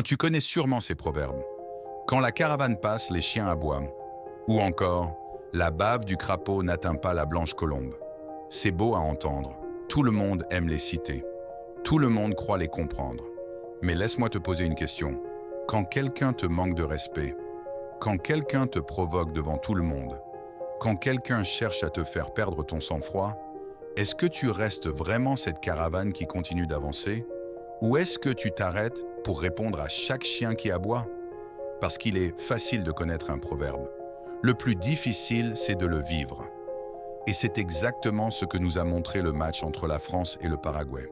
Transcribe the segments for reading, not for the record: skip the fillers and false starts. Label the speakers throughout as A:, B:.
A: Tu connais sûrement ces proverbes. Quand la caravane passe, les chiens aboient. Ou encore, la bave du crapaud n'atteint pas la blanche colombe. C'est beau à entendre. Tout le monde aime les citer. Tout le monde croit les comprendre. Mais laisse-moi te poser une question. Quand quelqu'un te manque de respect, quand quelqu'un te provoque devant tout le monde, quand quelqu'un cherche à te faire perdre ton sang-froid, est-ce que tu restes vraiment cette caravane qui continue d'avancer? Ou est-ce que tu t'arrêtes pour répondre à chaque chien qui aboie? Parce qu'il est facile de connaître un proverbe. Le plus difficile, c'est de le vivre. Et c'est exactement ce que nous a montré le match entre la France et le Paraguay.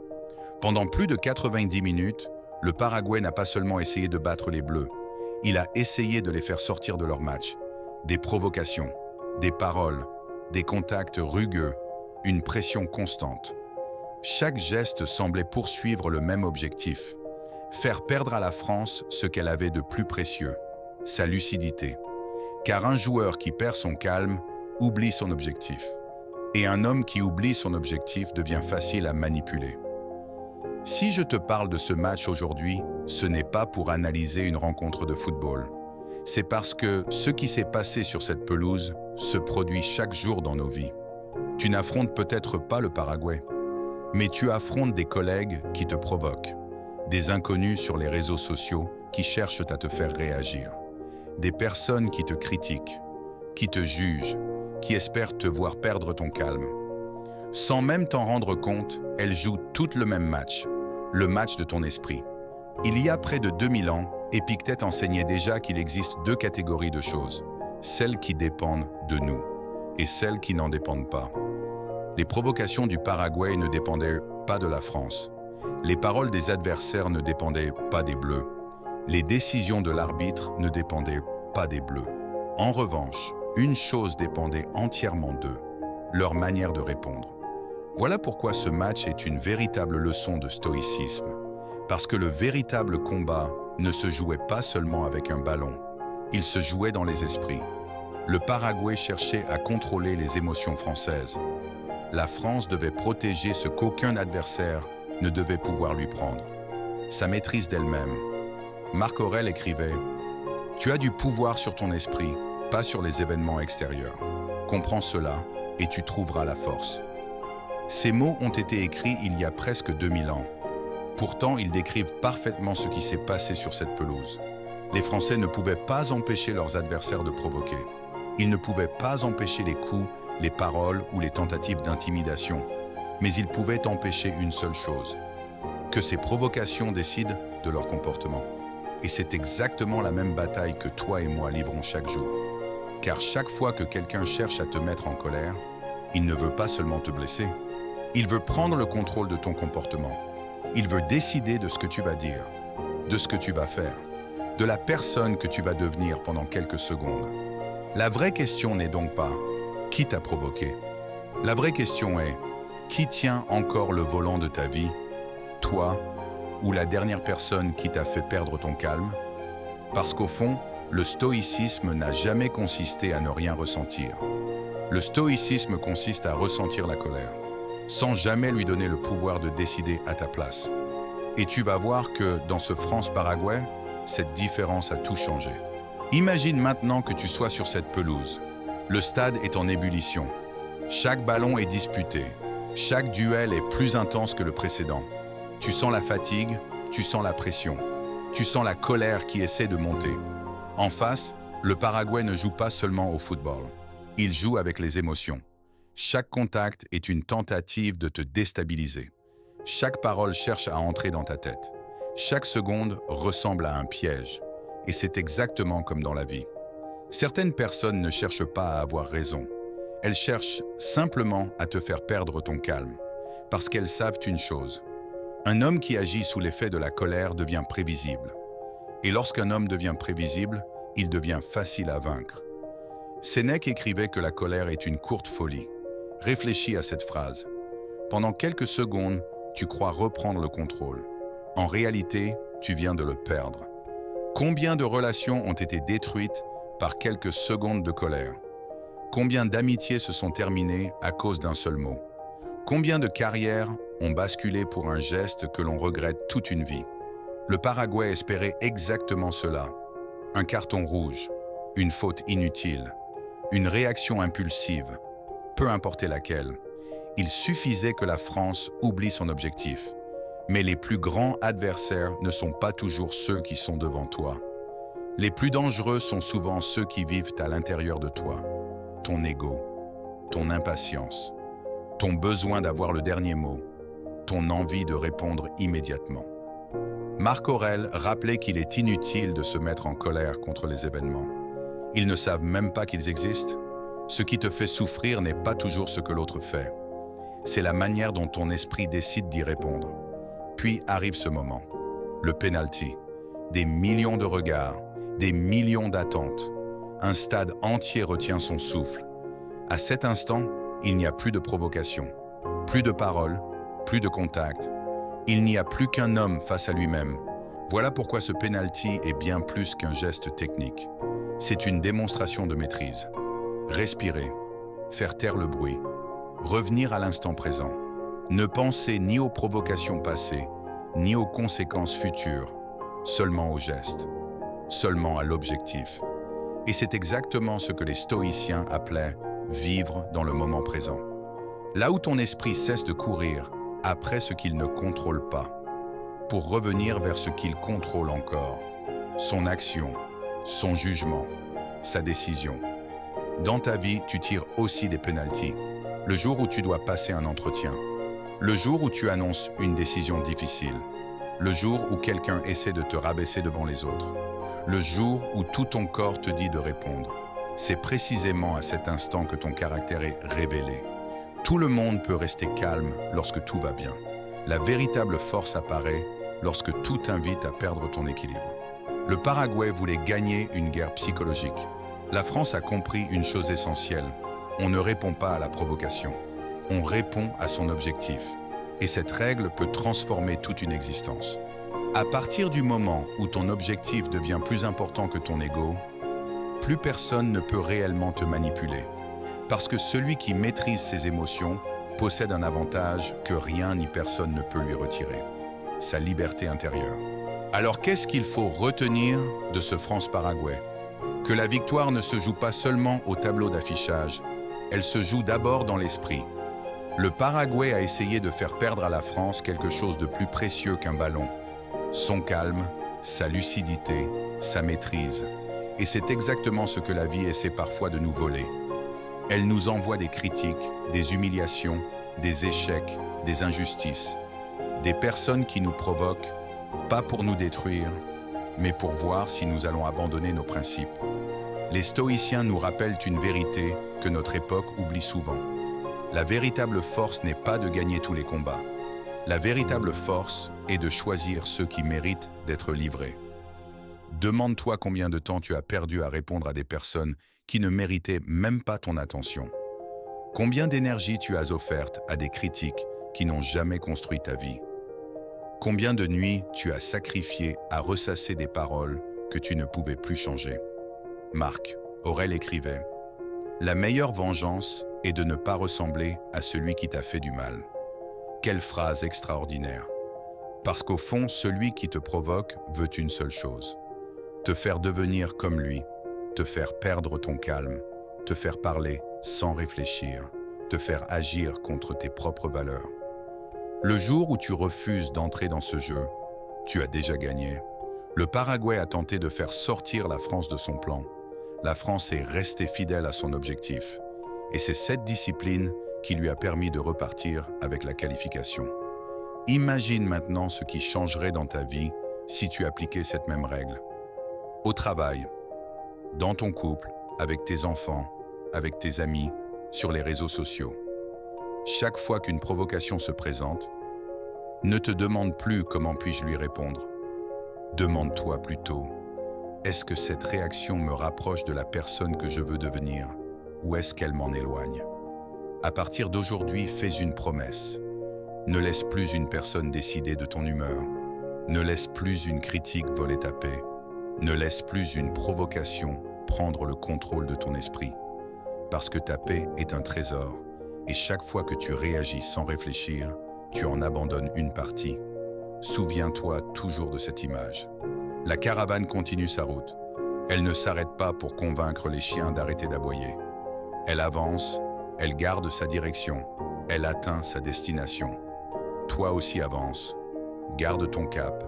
A: Pendant plus de 90 minutes, le Paraguay n'a pas seulement essayé de battre les Bleus, il a essayé de les faire sortir de leur match. Des provocations, des paroles, des contacts rugueux, une pression constante. Chaque geste semblait poursuivre le même objectif, faire perdre à la France ce qu'elle avait de plus précieux, sa lucidité. Car un joueur qui perd son calme oublie son objectif. Et un homme qui oublie son objectif devient facile à manipuler. Si je te parle de ce match aujourd'hui, ce n'est pas pour analyser une rencontre de football. C'est parce que ce qui s'est passé sur cette pelouse se produit chaque jour dans nos vies. Tu n'affrontes peut-être pas le Paraguay, mais tu affrontes des collègues qui te provoquent, des inconnus sur les réseaux sociaux qui cherchent à te faire réagir, des personnes qui te critiquent, qui te jugent, qui espèrent te voir perdre ton calme. Sans même t'en rendre compte, elles jouent toutes le même match, le match de ton esprit. Il y a près de 2000 ans, Épictète enseignait déjà qu'il existe deux catégories de choses, celles qui dépendent de nous et celles qui n'en dépendent pas. Les provocations du Paraguay ne dépendaient pas de la France. Les paroles des adversaires ne dépendaient pas des Bleus. Les décisions de l'arbitre ne dépendaient pas des Bleus. En revanche, une chose dépendait entièrement d'eux, leur manière de répondre. Voilà pourquoi ce match est une véritable leçon de stoïcisme. Parce que le véritable combat ne se jouait pas seulement avec un ballon, il se jouait dans les esprits. Le Paraguay cherchait à contrôler les émotions françaises. La France devait protéger ce qu'aucun adversaire ne devait pouvoir lui prendre, sa maîtrise d'elle-même. Marc Aurèle écrivait « Tu as du pouvoir sur ton esprit, pas sur les événements extérieurs. Comprends cela et tu trouveras la force. » Ces mots ont été écrits il y a presque 2000 ans. Pourtant, ils décrivent parfaitement ce qui s'est passé sur cette pelouse. Les Français ne pouvaient pas empêcher leurs adversaires de provoquer. Ils ne pouvaient pas empêcher les coups, les paroles ou les tentatives d'intimidation. Mais ils pouvaient empêcher une seule chose, que ces provocations décident de leur comportement. Et c'est exactement la même bataille que toi et moi livrons chaque jour. Car chaque fois que quelqu'un cherche à te mettre en colère, il ne veut pas seulement te blesser, il veut prendre le contrôle de ton comportement. Il veut décider de ce que tu vas dire, de ce que tu vas faire, de la personne que tu vas devenir pendant quelques secondes. La vraie question n'est donc pas « qui t'a provoqué ?» La vraie question est « qui tient encore le volant de ta vie, toi ou la dernière personne qui t'a fait perdre ton calme ?» Parce qu'au fond, le stoïcisme n'a jamais consisté à ne rien ressentir. Le stoïcisme consiste à ressentir la colère, sans jamais lui donner le pouvoir de décider à ta place. Et tu vas voir que dans ce France-Paraguay, cette différence a tout changé. Imagine maintenant que tu sois sur cette pelouse. Le stade est en ébullition. Chaque ballon est disputé. Chaque duel est plus intense que le précédent. Tu sens la fatigue, tu sens la pression. Tu sens la colère qui essaie de monter. En face, le Paraguay ne joue pas seulement au football. Il joue avec les émotions. Chaque contact est une tentative de te déstabiliser. Chaque parole cherche à entrer dans ta tête. Chaque seconde ressemble à un piège. Et c'est exactement comme dans la vie. Certaines personnes ne cherchent pas à avoir raison. Elles cherchent simplement à te faire perdre ton calme. Parce qu'elles savent une chose. Un homme qui agit sous l'effet de la colère devient prévisible. Et lorsqu'un homme devient prévisible, il devient facile à vaincre. Sénèque écrivait que la colère est une courte folie. Réfléchis à cette phrase. Pendant quelques secondes, tu crois reprendre le contrôle. En réalité, tu viens de le perdre. Combien de relations ont été détruites par quelques secondes de colère? Combien d'amitiés se sont terminées à cause d'un seul mot? Combien de carrières ont basculé pour un geste que l'on regrette toute une vie? Le Paraguay espérait exactement cela. Un carton rouge, une faute inutile, une réaction impulsive, peu importe laquelle. Il suffisait que la France oublie son objectif. Mais les plus grands adversaires ne sont pas toujours ceux qui sont devant toi. Les plus dangereux sont souvent ceux qui vivent à l'intérieur de toi. Ton ego, ton impatience, ton besoin d'avoir le dernier mot, ton envie de répondre immédiatement. Marc Aurèle rappelait qu'il est inutile de se mettre en colère contre les événements. Ils ne savent même pas qu'ils existent. Ce qui te fait souffrir n'est pas toujours ce que l'autre fait. C'est la manière dont ton esprit décide d'y répondre. Puis arrive ce moment, le penalty. Des millions de regards, des millions d'attentes. Un stade entier retient son souffle. À cet instant, il n'y a plus de provocation, plus de paroles, plus de contact. Il n'y a plus qu'un homme face à lui-même. Voilà pourquoi ce penalty est bien plus qu'un geste technique. C'est une démonstration de maîtrise. Respirer, faire taire le bruit, revenir à l'instant présent. Ne penser ni aux provocations passées, ni aux conséquences futures, seulement au geste, seulement à l'objectif. Et c'est exactement ce que les stoïciens appelaient « vivre dans le moment présent ». Là où ton esprit cesse de courir après ce qu'il ne contrôle pas, pour revenir vers ce qu'il contrôle encore, son action, son jugement, sa décision. Dans ta vie, tu tires aussi des pénaltys. Le jour où tu dois passer un entretien, le jour où tu annonces une décision difficile, le jour où quelqu'un essaie de te rabaisser devant les autres, le jour où tout ton corps te dit de répondre. C'est précisément à cet instant que ton caractère est révélé. Tout le monde peut rester calme lorsque tout va bien. La véritable force apparaît lorsque tout t'invite à perdre ton équilibre. Le Paraguay voulait gagner une guerre psychologique. La France a compris une chose essentielle. On ne répond pas à la provocation. On répond à son objectif. Et cette règle peut transformer toute une existence. À partir du moment où ton objectif devient plus important que ton ego, plus personne ne peut réellement te manipuler. Parce que celui qui maîtrise ses émotions possède un avantage que rien ni personne ne peut lui retirer. Sa liberté intérieure. Alors qu'est-ce qu'il faut retenir de ce France-Paraguay? Que la victoire ne se joue pas seulement au tableau d'affichage, elle se joue d'abord dans l'esprit. Le Paraguay a essayé de faire perdre à la France quelque chose de plus précieux qu'un ballon. Son calme, sa lucidité, sa maîtrise. Et c'est exactement ce que la vie essaie parfois de nous voler. Elle nous envoie des critiques, des humiliations, des échecs, des injustices. Des personnes qui nous provoquent, pas pour nous détruire, mais pour voir si nous allons abandonner nos principes. Les stoïciens nous rappellent une vérité que notre époque oublie souvent. La véritable force n'est pas de gagner tous les combats. La véritable force est de choisir ceux qui méritent d'être livrés. Demande-toi combien de temps tu as perdu à répondre à des personnes qui ne méritaient même pas ton attention. Combien d'énergie tu as offerte à des critiques qui n'ont jamais construit ta vie. Combien de nuits tu as sacrifié à ressasser des paroles que tu ne pouvais plus changer. Marc Aurèle écrivait « La meilleure vengeance est de ne pas ressembler à celui qui t'a fait du mal. » Quelle phrase extraordinaire! Parce qu'au fond, celui qui te provoque veut une seule chose. Te faire devenir comme lui, te faire perdre ton calme, te faire parler sans réfléchir, te faire agir contre tes propres valeurs. Le jour où tu refuses d'entrer dans ce jeu, tu as déjà gagné. Le Paraguay a tenté de faire sortir la France de son plan. La France est restée fidèle à son objectif. Et c'est cette discipline qui lui a permis de repartir avec la qualification. Imagine maintenant ce qui changerait dans ta vie si tu appliquais cette même règle. Au travail, dans ton couple, avec tes enfants, avec tes amis, sur les réseaux sociaux. Chaque fois qu'une provocation se présente, ne te demande plus comment puis-je lui répondre. Demande-toi plutôt, est-ce que cette réaction me rapproche de la personne que je veux devenir ou est-ce qu'elle m'en éloigne? À partir d'aujourd'hui, fais une promesse. Ne laisse plus une personne décider de ton humeur. Ne laisse plus une critique voler ta paix. Ne laisse plus une provocation prendre le contrôle de ton esprit. Parce que ta paix est un trésor, et chaque fois que tu réagis sans réfléchir, tu en abandonnes une partie. Souviens-toi toujours de cette image. La caravane continue sa route. Elle ne s'arrête pas pour convaincre les chiens d'arrêter d'aboyer. Elle avance, elle garde sa direction, elle atteint sa destination. Toi aussi avance, garde ton cap,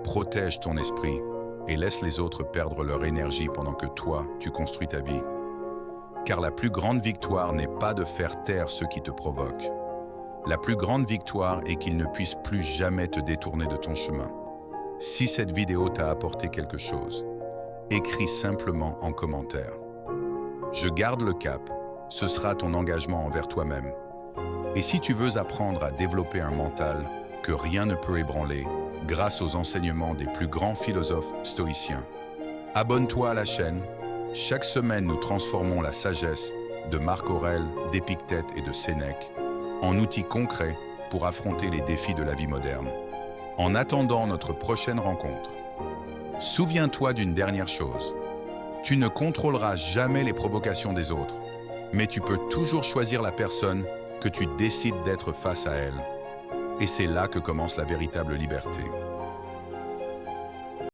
A: protège ton esprit et laisse les autres perdre leur énergie pendant que toi, tu construis ta vie. Car la plus grande victoire n'est pas de faire taire ceux qui te provoquent. La plus grande victoire est qu'ils ne puissent plus jamais te détourner de ton chemin. Si cette vidéo t'a apporté quelque chose, écris simplement en commentaire. Je garde le cap, ce sera ton engagement envers toi-même. Et si tu veux apprendre à développer un mental que rien ne peut ébranler grâce aux enseignements des plus grands philosophes stoïciens, abonne-toi à la chaîne. Chaque semaine, nous transformons la sagesse de Marc Aurèle, d'Épictète et de Sénèque en outils concrets pour affronter les défis de la vie moderne. En attendant notre prochaine rencontre, souviens-toi d'une dernière chose. Tu ne contrôleras jamais les provocations des autres, mais tu peux toujours choisir la personne que tu décides d'être face à elle. Et c'est là que commence la véritable liberté.